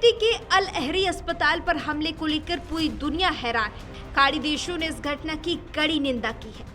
City के अल अहरी अस्पताल पर हमले को लेकर पूरी दुनिया हैरान है। खाड़ी देशों ने इस घटना की कड़ी निंदा की है।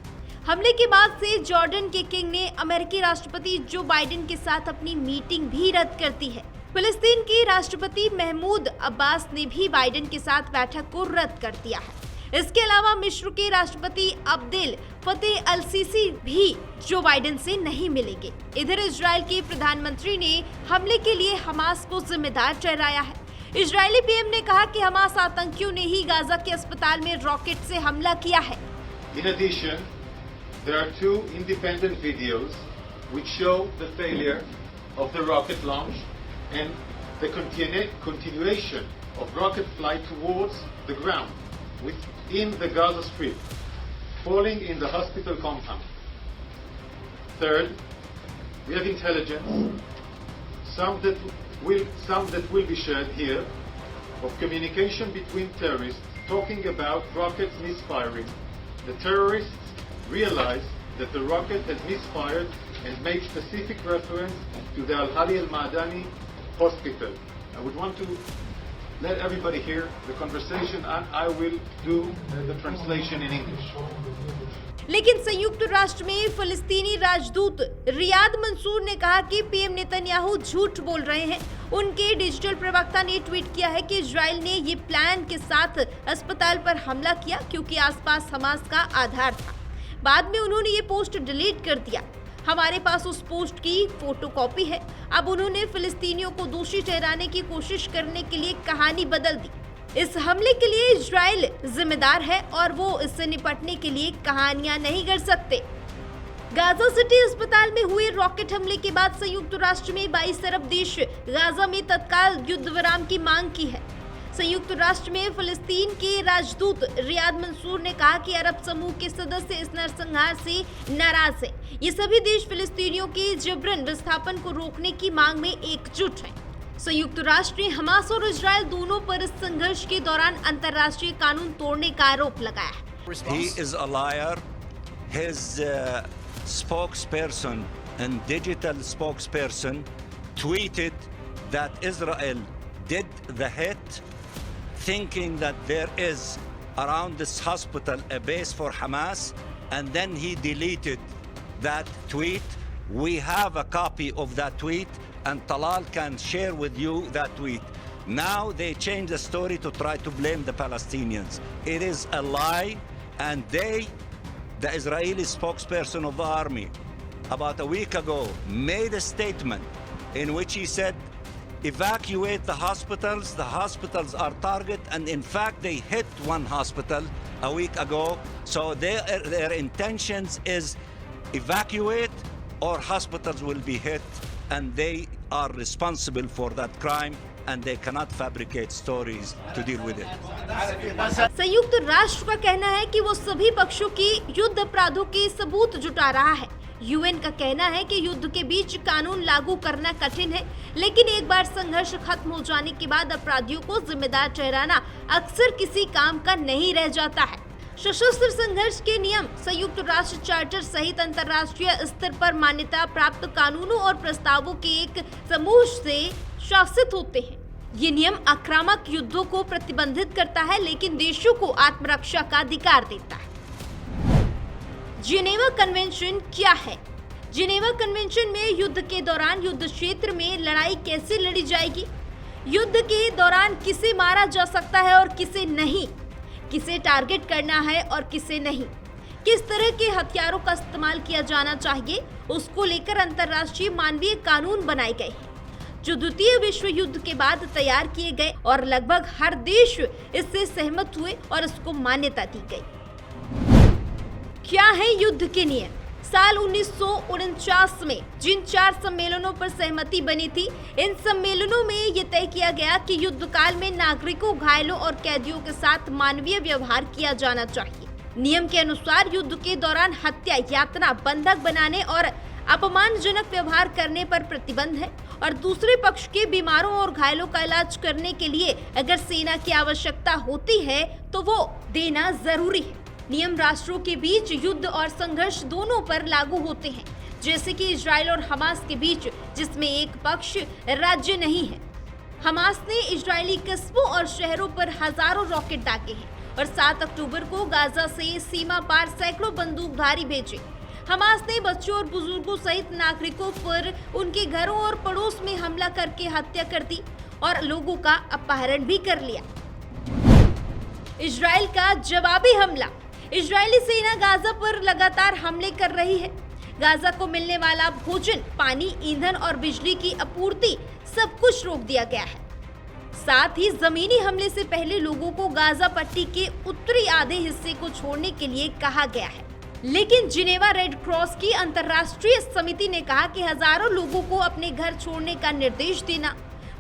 हमले के बाद से जॉर्डन के किंग ने अमेरिकी राष्ट्रपति जो बाइडेन के साथ अपनी मीटिंग भी रद्द कर दी है। फिलिस्तीन के राष्ट्रपति महमूद अब्बास ने भी बाइडेन के साथ बैठक को रद्द कर दिया है। इसके अलावा मिस्र के राष्ट्रपति अब्देल फतेह अल सीसी भी जो बाइडेन से नहीं मिलेंगे। इधर इजराइल के प्रधानमंत्री ने हमले के लिए हमास को जिम्मेदार ठहराया है। इजरायली पीएम ने कहा कि हमास आतंकियों ने ही गाजा के अस्पताल में रॉकेट से हमला किया है। In addition, there are two independent videos which show the failure of the rocket launch and the continuation of rocket flight towards the ground within the Gaza Strip, falling in the hospital compound. Third, we have intelligence, some that will be shared here, of communication between terrorists talking about rockets misfiring. The terrorists realized that the rocket had misfired and made specific reference to the Al-Hali Al-Madani hospital. I would want to let everybody hear the conversation and I will do the translation in English. लेकिन संयुक्त राष्ट्र में फिलिस्तीनी राजदूत Riyadh Mansoor ने कहा कि PM Netanyahu झूठ बोल रहे हैं। उनके डिजिटल प्रवक्ता ने ट्वीट किया है कि इजराइल ने ये प्लान के साथ अस्पताल पर हमला किया क्योंकि आसपास हमास का आधार था। बाद में उन्होंने ये पोस्ट डिलीट कर दिया। हमारे पास उस पोस्ट की फोटोकॉपी है। अब उन्होंने फिलिस्तीनियों को दोषी ठहराने की कोशिश करने के लिए कहानी बदल दी। इस हमले के लिए इजराइल जिम्मेदार है और वो इससे निपटने के लिए कहानियां नहीं कर सकते। गाजा सिटी अस्पताल में हुए रॉकेट हमले के बाद संयुक्त राष्ट्र में 22 अरब देश गाजा में तत्काल युद्ध विराम की मांग की है। संयुक्त राष्ट्र में फिलिस्तीन के राजदूत रियाद मंसूर ने कहा कि अरब समूह के सदस्य इस नरसंहार से नाराज हैं। ये सभी देश फिलिस्तीनियों के जबरन विस्थापन को रोकने की मांग में एकजुट हैं। संयुक्त राष्ट्र ने हमास और इजराइल दोनों पर इस संघर्ष के दौरान अंतर्राष्ट्रीय कानून तोड़ने का आरोप लगाया है। He is a liar. His spokesperson and digital spokesperson tweeted that Israel did the hit, thinking that there is around this hospital a base for Hamas, and then he deleted that tweet. We have a copy of that tweet, and Talal can share with you that tweet. Now they change the story to try to blame the Palestinians. It is a lie, and the Israeli spokesperson of the army, about a week ago, made a statement in which he said, evacuate the hospitals are target, and in fact they hit one hospital a week ago. So their intentions is evacuate or hospitals will be hit, and they are responsible for that crime and they cannot fabricate stories to deal with it. संयुक्त राष्ट्र का कहना है कि वो सभी पक्षों की युद्ध अपराधों के सबूत जुटा रहा है। यूएन का कहना है कि युद्ध के बीच कानून लागू करना कठिन है, लेकिन एक बार संघर्ष खत्म हो जाने के बाद अपराधियों को जिम्मेदार ठहराना अक्सर किसी काम का नहीं रह जाता है। सशस्त्र संघर्ष के नियम संयुक्त राष्ट्र चार्टर सहित अंतर्राष्ट्रीय स्तर पर मान्यता प्राप्त कानूनों और प्रस्तावों के एक समूह से शासित होते हैं। ये नियम आक्रामक युद्धों को प्रतिबंधित करता है, लेकिन देशों को आत्मरक्षा का अधिकार देता है। जिनेवा कन्वेंशन क्या है? जिनेवा कन्वेंशन में युद्ध के दौरान युद्ध क्षेत्र में लड़ाई कैसे लड़ी जाएगी, युद्ध के दौरान किसे मारा जा सकता है और किसे नहीं, किसे टारगेट करना है और किसे नहीं, किस तरह के हथियारों का इस्तेमाल किया जाना चाहिए, उसको लेकर अंतर्राष्ट्रीय मानवीय कानून बनाए गए हैं जो द्वितीय विश्व युद्ध के बाद तैयार किए गए और लगभग हर देश इससे सहमत हुए और इसको मान्यता दी गई। क्या है युद्ध के नियम? साल 1949 में जिन 4 सम्मेलनों पर सहमति बनी थी, इन सम्मेलनों में ये तय किया गया कि युद्ध काल में नागरिकों, घायलों और कैदियों के साथ मानवीय व्यवहार किया जाना चाहिए। नियम के अनुसार युद्ध के दौरान हत्या, यातना, बंधक बनाने और अपमानजनक व्यवहार करने पर प्रतिबंध है और दूसरे पक्ष के बीमारों और घायलों का इलाज करने के लिए अगर सेना की आवश्यकता होती है तो वो देना जरूरी है। नियम राष्ट्रों के बीच युद्ध और संघर्ष दोनों पर लागू होते हैं, जैसे कि इजराइल और हमास के बीच, जिसमें एक पक्ष राज्य नहीं है। हमास ने इजरायली कस्बों और शहरों पर हजारों रॉकेट दागे हैं और 7 अक्टूबर को गाजा से सीमा पार सैकड़ों बंदूकधारी भेजे। हमास ने बच्चों और बुजुर्गों सहित नागरिकों पर उनके घरों और पड़ोस में हमला करके हत्या कर दी और लोगों का अपहरण भी कर लिया। इजराइल का जवाबी हमला। इजरायली सेना गाजा पर लगातार हमले कर रही है। गाजा को मिलने वाला भोजन, पानी, ईंधन और बिजली की आपूर्ति सब कुछ रोक दिया गया है। साथ ही जमीनी हमले से पहले लोगों को गाजा पट्टी के उत्तरी आधे हिस्से को छोड़ने के लिए कहा गया है, लेकिन जिनेवा रेड क्रॉस की अंतर्राष्ट्रीय समिति ने कहा कि हजारों लोगों को अपने घर छोड़ने का निर्देश देना,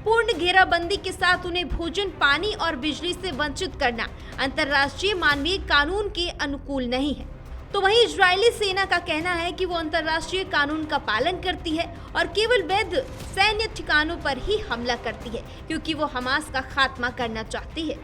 पूर्ण घेराबंदी के साथ उन्हें भोजन, पानी और बिजली से वंचित करना अंतर्राष्ट्रीय मानवीय कानून के अनुकूल नहीं है। तो वहीं इजरायली सेना का कहना है कि वो अंतर्राष्ट्रीय कानून का पालन करती है और केवल वैध सैन्य ठिकानों पर ही हमला करती है, क्योंकि वो हमास का खात्मा करना चाहती है।